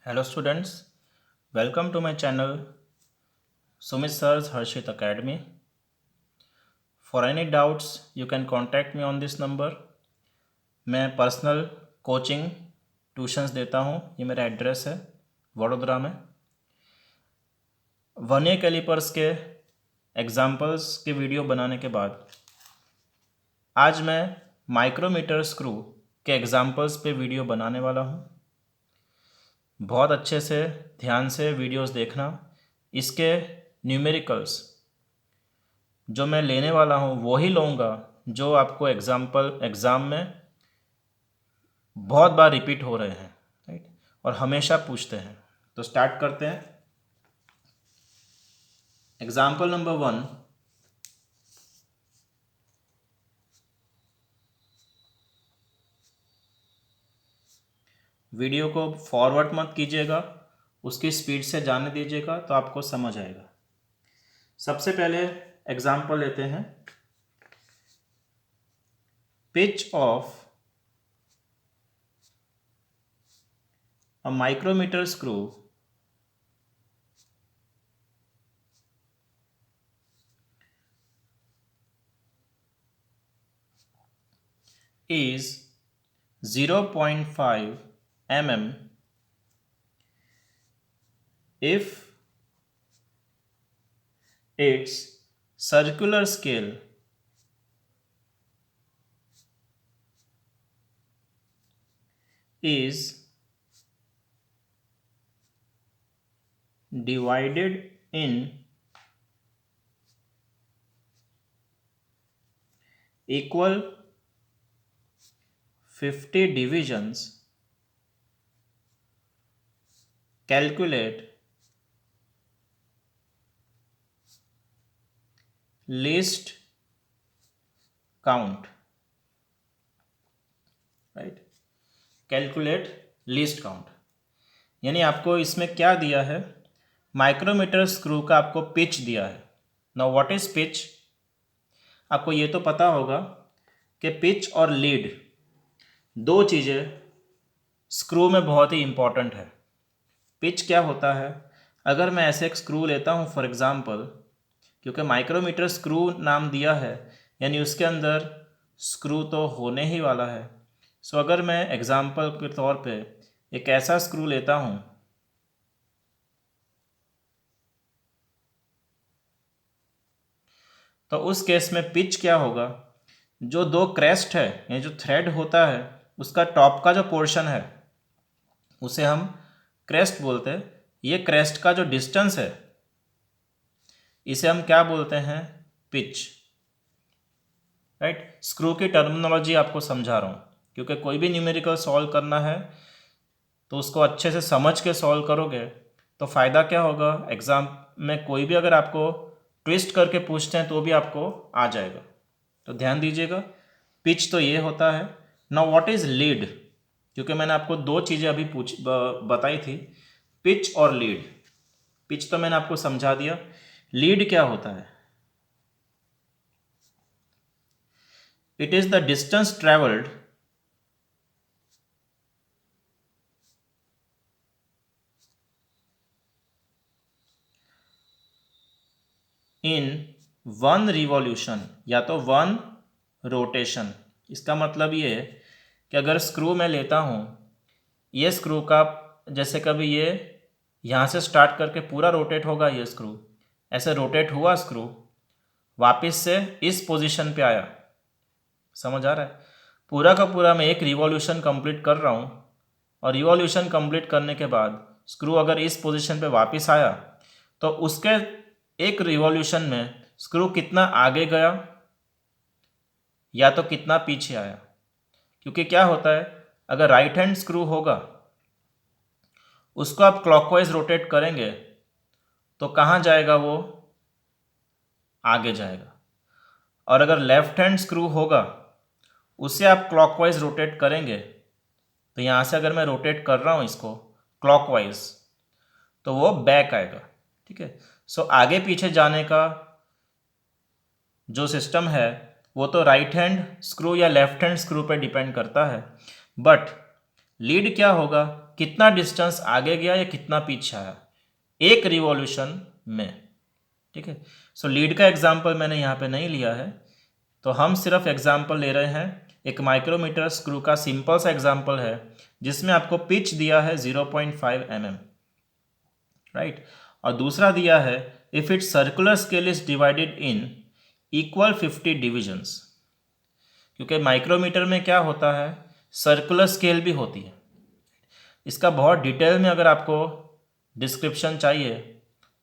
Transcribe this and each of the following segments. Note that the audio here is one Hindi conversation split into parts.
Hello students, welcome to my channel Sumit Sir's Harshit Academy. For any doubts, you can contact me on this number. मैं पर्सनल कोचिंग ट्यूशंस देता हूँ। ये मेरा एड्रेस है वडोदरा में। वर्नियर कैलिपर्स के एग्जाम्पल्स के वीडियो बनाने के बाद आज मैं माइक्रोमीटर स्क्रू के एग्जाम्पल्स पे वीडियो बनाने वाला हूँ। बहुत अच्छे से ध्यान से वीडियोस देखना। इसके न्यूमेरिकल्स जो मैं लेने वाला हूँ वही लूँगा जो आपको एग्ज़ाम में बहुत बार रिपीट हो रहे हैं, राइट, और हमेशा पूछते हैं। तो स्टार्ट करते हैं। एग्जाम्पल नंबर 1, वीडियो को फॉरवर्ड मत कीजिएगा, उसकी स्पीड से जाने दीजिएगा तो आपको समझ आएगा। सबसे पहले एग्जाम्पल लेते हैं। Pitch of a micrometer screw is 0.5 mm if its circular scale is divided in equal 50 divisions. Calculate least count, right. Calculate least count यानी आपको इसमें क्या दिया है, माइक्रोमीटर स्क्रू का आपको पिच दिया है। Now what is pitch? आपको ये तो पता होगा कि पिच और लीड दो चीज़ें स्क्रू में बहुत ही इम्पॉर्टेंट है। पिच क्या होता है? अगर मैं ऐसे एक स्क्रू लेता हूँ फॉर एग्ज़ाम्पल, क्योंकि माइक्रोमीटर स्क्रू नाम दिया है यानी उसके अंदर स्क्रू तो होने ही वाला है। सो अगर मैं एग्ज़ाम्पल के तौर पे एक ऐसा स्क्रू लेता हूँ तो उस केस में पिच क्या होगा, जो दो क्रेस्ट है यानी जो थ्रेड होता है उसका टॉप का जो पोर्शन है उसे हम क्रेस्ट बोलते हैं। ये क्रेस्ट का जो डिस्टेंस है इसे हम क्या बोलते हैं? Pitch, right. स्क्रू की टर्मिनोलॉजी आपको समझा रहा हूँ क्योंकि कोई भी न्यूमेरिकल सॉल्व करना है तो उसको अच्छे से समझ के सॉल्व करोगे तो फ़ायदा क्या होगा, एग्ज़ाम में कोई भी अगर आपको ट्विस्ट करके पूछते हैं तो भी आपको आ जाएगा। तो ध्यान दीजिएगा, पिच तो ये होता है। Now what is lead? क्योंकि मैंने आपको दो चीज़ें अभी बताई थी, पिच और लीड। पिच तो मैंने आपको समझा दिया, लीड क्या होता है? It is the distance travelled in one revolution या तो वन रोटेशन। इसका मतलब ये है कि अगर स्क्रू मैं लेता हूँ, ये स्क्रू का जैसे कभी ये यहाँ से स्टार्ट करके पूरा रोटेट होगा, ये स्क्रू ऐसे रोटेट हुआ, स्क्रू वापस से इस पोजीशन पे आया। समझ आ रहा है? पूरा का पूरा मैं एक रिवॉल्यूशन कंप्लीट कर रहा हूँ और रिवॉल्यूशन कंप्लीट करने के बाद स्क्रू अगर इस पोजीशन पे वापस आया तो उसके एक रिवॉल्यूशन में स्क्रू कितना आगे गया या तो कितना पीछे आया। क्योंकि क्या होता है, अगर राइट हैंड स्क्रू होगा उसको आप क्लॉकवाइज रोटेट करेंगे तो कहाँ जाएगा? वो आगे जाएगा। और अगर लेफ्ट हैंड स्क्रू होगा उसे आप क्लॉकवाइज रोटेट करेंगे तो यहाँ से अगर मैं रोटेट कर रहा हूँ इसको क्लॉकवाइज तो वो बैक आएगा। ठीक है। सो आगे पीछे जाने का जो सिस्टम है वो तो राइट हैंड स्क्रू या लेफ्ट हैंड स्क्रू पे डिपेंड करता है। बट लीड क्या होगा? कितना डिस्टेंस आगे गया या कितना पीछे आया एक रिवॉल्यूशन में। ठीक है, सो लीड का एग्जाम्पल मैंने यहाँ पे नहीं लिया है, तो हम सिर्फ एग्जाम्पल ले रहे हैं। एक माइक्रोमीटर स्क्रू का सिंपल सा एग्जाम्पल है जिसमें आपको पिच दिया है 0.5 mm, राइट। और दूसरा दिया है if it circular scale is divided in equal 50 divisions. क्योंकि माइक्रोमीटर में क्या होता है, सर्कुलर स्केल भी होती है। इसका बहुत डिटेल में अगर आपको डिस्क्रिप्शन चाहिए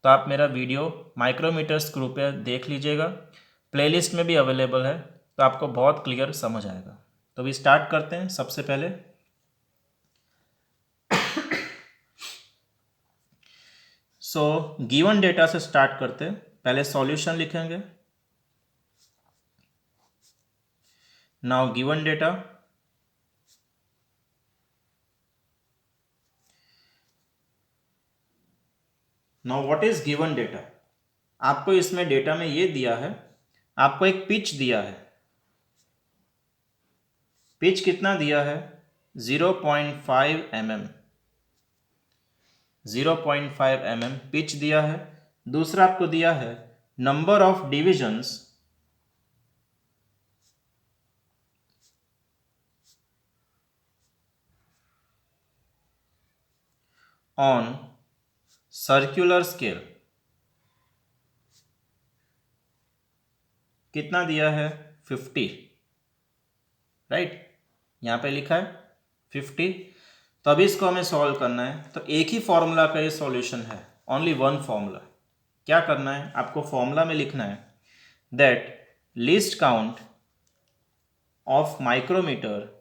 तो आप मेरा वीडियो माइक्रोमीटर स्क्रू पे देख लीजिएगा, प्लेलिस्ट में भी अवेलेबल है, तो आपको बहुत क्लियर समझ आएगा। तो अभी स्टार्ट करते हैं। सबसे पहले गिवन डेटा से स्टार्ट करते हैं। पहले सॉल्यूशन लिखेंगे। Now given data, now what is given data. आपको इसमें डेटा में ये दिया है, आपको एक पिच दिया है। पिच कितना दिया है, 0.5 mm, 0.5 mm पिच दिया है। दूसरा आपको दिया है number of divisions on circular scale, कितना दिया है 50, राइट। यहाँ पे लिखा है 50। तो अभी इसको हमें सॉल्व करना है, तो एक ही फॉर्मूला का ये सॉल्यूशन है, ओनली वन फॉर्मूला। क्या करना है, आपको फॉर्मूला में लिखना है that least count of micrometer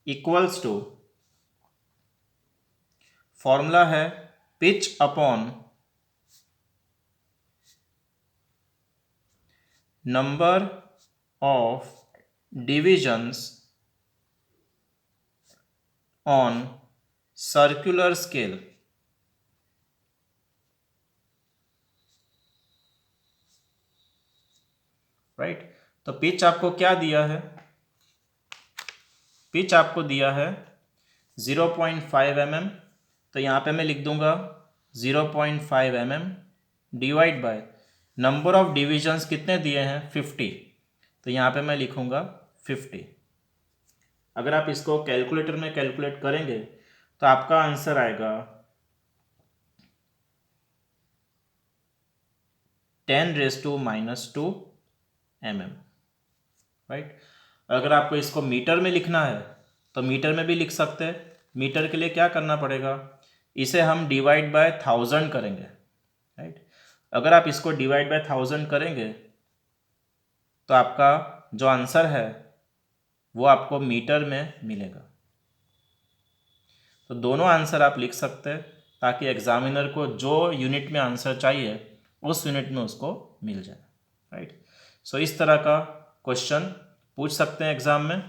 equals to, formula है pitch upon number of divisions on circular scale, right. तो पिच आपको क्या दिया है, पिच आपको दिया है 0.5 mm, तो यहाँ पे मैं लिख दूंगा 0.5 mm divide by number of divisions कितने दिए हैं 50, तो यहाँ पे मैं लिखूंगा 50। अगर आप इसको कैलकुलेटर में कैलकुलेट करेंगे तो आपका आंसर आएगा 10⁻² mm, राइट। अगर आपको इसको मीटर में लिखना है तो मीटर में भी लिख सकते हैं। मीटर के लिए क्या करना पड़ेगा, इसे हम डिवाइड बाय 1000 करेंगे, राइट। अगर आप इसको डिवाइड बाय 1000 करेंगे तो आपका जो आंसर है वो आपको मीटर में मिलेगा। तो दोनों आंसर आप लिख सकते हैं ताकि एग्जामिनर को जो यूनिट में आंसर चाहिए उस यूनिट में उसको मिल जाए, राइट। सो इस तरह का क्वेश्चन पूछ सकते हैं एग्जाम में।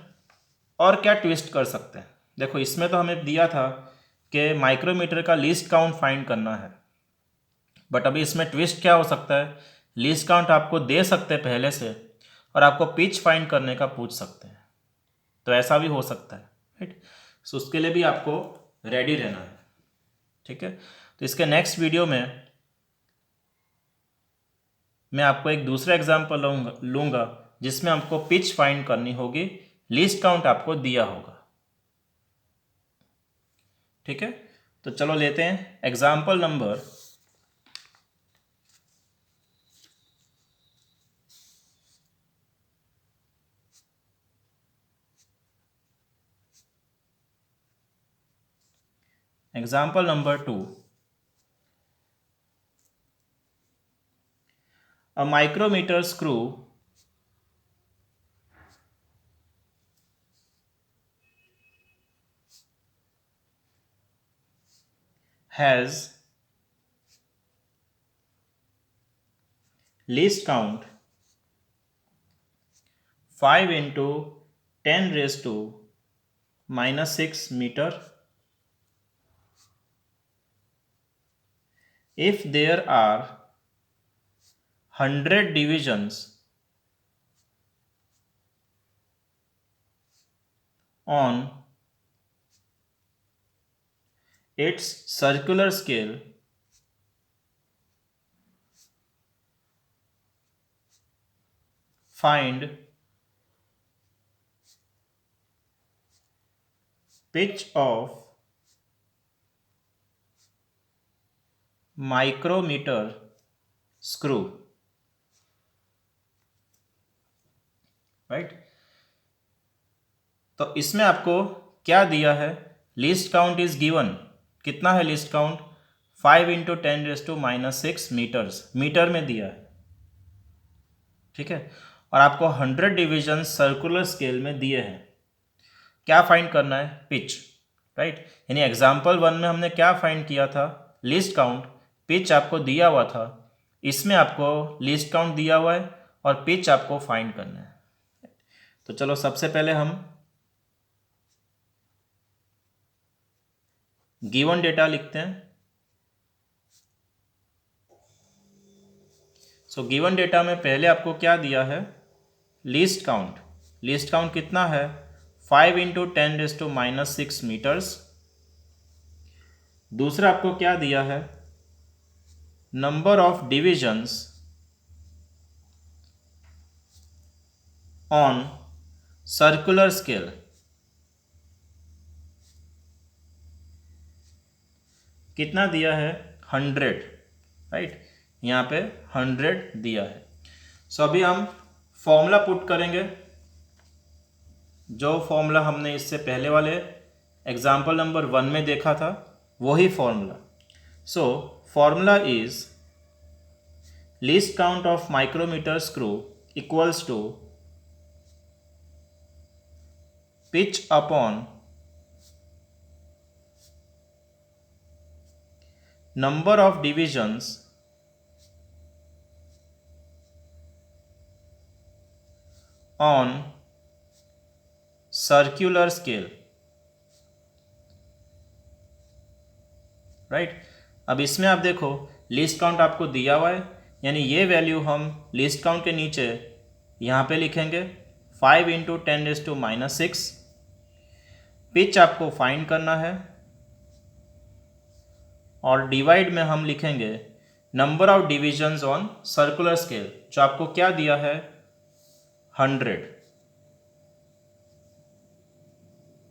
और क्या ट्विस्ट कर सकते हैं, देखो इसमें तो हमें दिया था कि माइक्रोमीटर का लीस्ट काउंट फाइंड करना है, बट अभी इसमें ट्विस्ट क्या हो सकता है, लीस्ट काउंट आपको दे सकते हैं पहले से और आपको पिच फाइंड करने का पूछ सकते हैं, तो ऐसा भी हो सकता है, राइट। सो उसके लिए भी आपको रेडी रहना है, ठीक है। तो इसके नेक्स्ट वीडियो में मैं आपको एक दूसरा एग्जाम्पल लूँगा जिसमें आपको पिच फाइंड करनी होगी, लीस्ट काउंट आपको दिया होगा, ठीक है। तो चलो लेते हैं example number 2। A micrometer screw has least count 5 into 10⁻⁻6 meter. If there are 100 divisions on its circular scale find pitch of micrometer screw, right. तो इसमें आपको क्या दिया है, लीस्ट काउंट इज गिवन। कितना है लीस्ट काउंट, 5 × 10⁻⁻6 मीटर्स, मीटर में दिया है, ठीक है। और आपको 100 डिविजन सर्कुलर स्केल में दिए हैं। क्या फाइंड करना है, पिच, राइट। यानी एग्जाम्पल 1 में हमने क्या फाइंड किया था, लीस्ट काउंट। पिच आपको दिया हुआ था, इसमें आपको लीस्ट काउंट दिया हुआ है और पिच आपको फाइंड करना है। तो चलो सबसे पहले हम गिवन डेटा लिखते हैं। सो गिवन डेटा में पहले आपको क्या दिया है, लीस्ट काउंट। लीस्ट काउंट कितना है, 5 × 10⁻⁻6 मीटर्स। दूसरा आपको क्या दिया है, number of divisions on circular scale, कितना दिया है, 100, राइट। यहाँ पे 100 दिया है। सो अभी हम फॉर्मूला पुट करेंगे, जो फॉर्मूला हमने इससे पहले वाले एग्जाम्पल नंबर 1 में देखा था, वही formula. So formula is least count of micrometer screw equals to pitch upon number of divisions on circular scale, right. अब इसमें आप देखो लिस्ट काउंट आपको दिया हुआ है, यानी ये वैल्यू हम लिस्ट काउंट के नीचे यहाँ पे लिखेंगे 5 × 10⁻⁻6। पिच आपको फाइंड करना है और डिवाइड में हम लिखेंगे number of divisions on circular scale, जो आपको क्या दिया है, 100,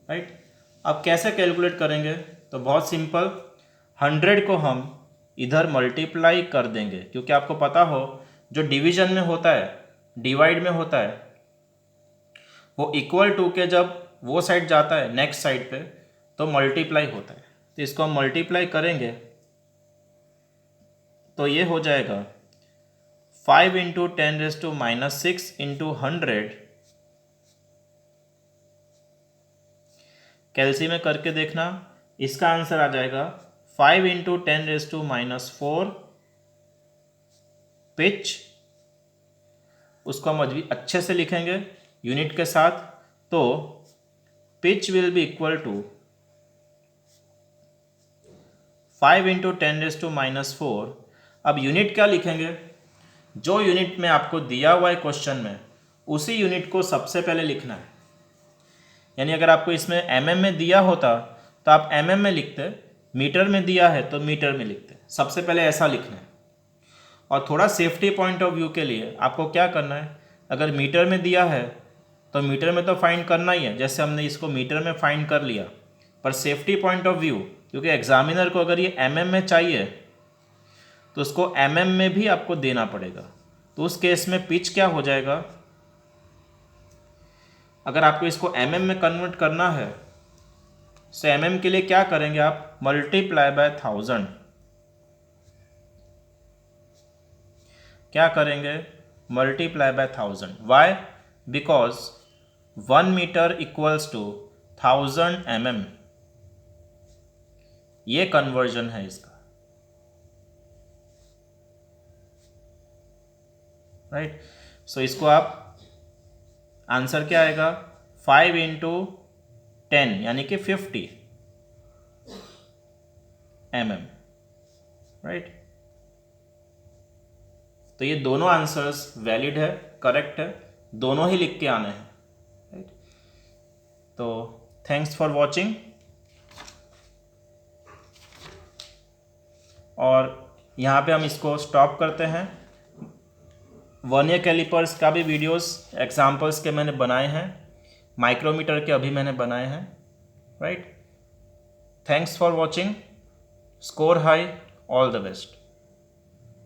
राइट। अब कैसे कैलकुलेट करेंगे, तो बहुत सिंपल, 100 को हम इधर मल्टीप्लाई कर देंगे, क्योंकि आपको पता हो जो डिवीजन में होता है, डिवाइड में होता है, वो इक्वल टू के जब वो साइड जाता है नेक्स्ट साइड पे तो मल्टीप्लाई होता है। तो इसको हम मल्टीप्लाई करेंगे तो ये हो जाएगा 5 × 10⁻6 × 100। कैलसी में करके देखना, इसका आंसर आ जाएगा 5 × 10⁻4 पिच। उसको हम अभी अच्छे से लिखेंगे यूनिट के साथ, तो pitch will be equal to 5 × 10⁻4। अब यूनिट क्या लिखेंगे, जो यूनिट में आपको दिया हुआ है क्वेश्चन में, उसी यूनिट को सबसे पहले लिखना है। यानी अगर आपको इसमें mm में दिया होता तो आप mm में लिखते, मीटर में दिया है तो मीटर में लिखते, सबसे पहले ऐसा लिखना है। और थोड़ा सेफ्टी पॉइंट ऑफ व्यू के लिए आपको क्या करना है, अगर मीटर में दिया है तो मीटर में तो फाइंड करना ही है, जैसे हमने इसको मीटर में फाइंड कर लिया। पर सेफ्टी पॉइंट ऑफ व्यू, क्योंकि एग्जामिनर को अगर ये mm में चाहिए तो उसको mm में भी आपको देना पड़ेगा। तो उस केस में पिच क्या हो जाएगा, अगर आपको इसको mm में कन्वर्ट करना है तो mm के लिए क्या करेंगे आप, मल्टीप्लाई बाय 1000। क्या करेंगे, multiply by 1000। Why, because 1 metre equals to 1000 mm। ये कन्वर्जन है इसका, राइट। सो इसको आप आंसर क्या आएगा, 5 × 10 यानी कि 50 mm, राइट। तो ये दोनों आंसर्स वैलिड है, करेक्ट है, दोनों ही लिख के आने हैं, राइट। तो थैंक्स फॉर वॉचिंग। और यहाँ पे हम इसको स्टॉप करते हैं। वर्नियर कैलिपर्स का भी वीडियोस एग्जांपल्स के मैंने बनाए हैं, माइक्रोमीटर के अभी मैंने बनाए हैं, right. Thanks for watching, score high, all the best.